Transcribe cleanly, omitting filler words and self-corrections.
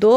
2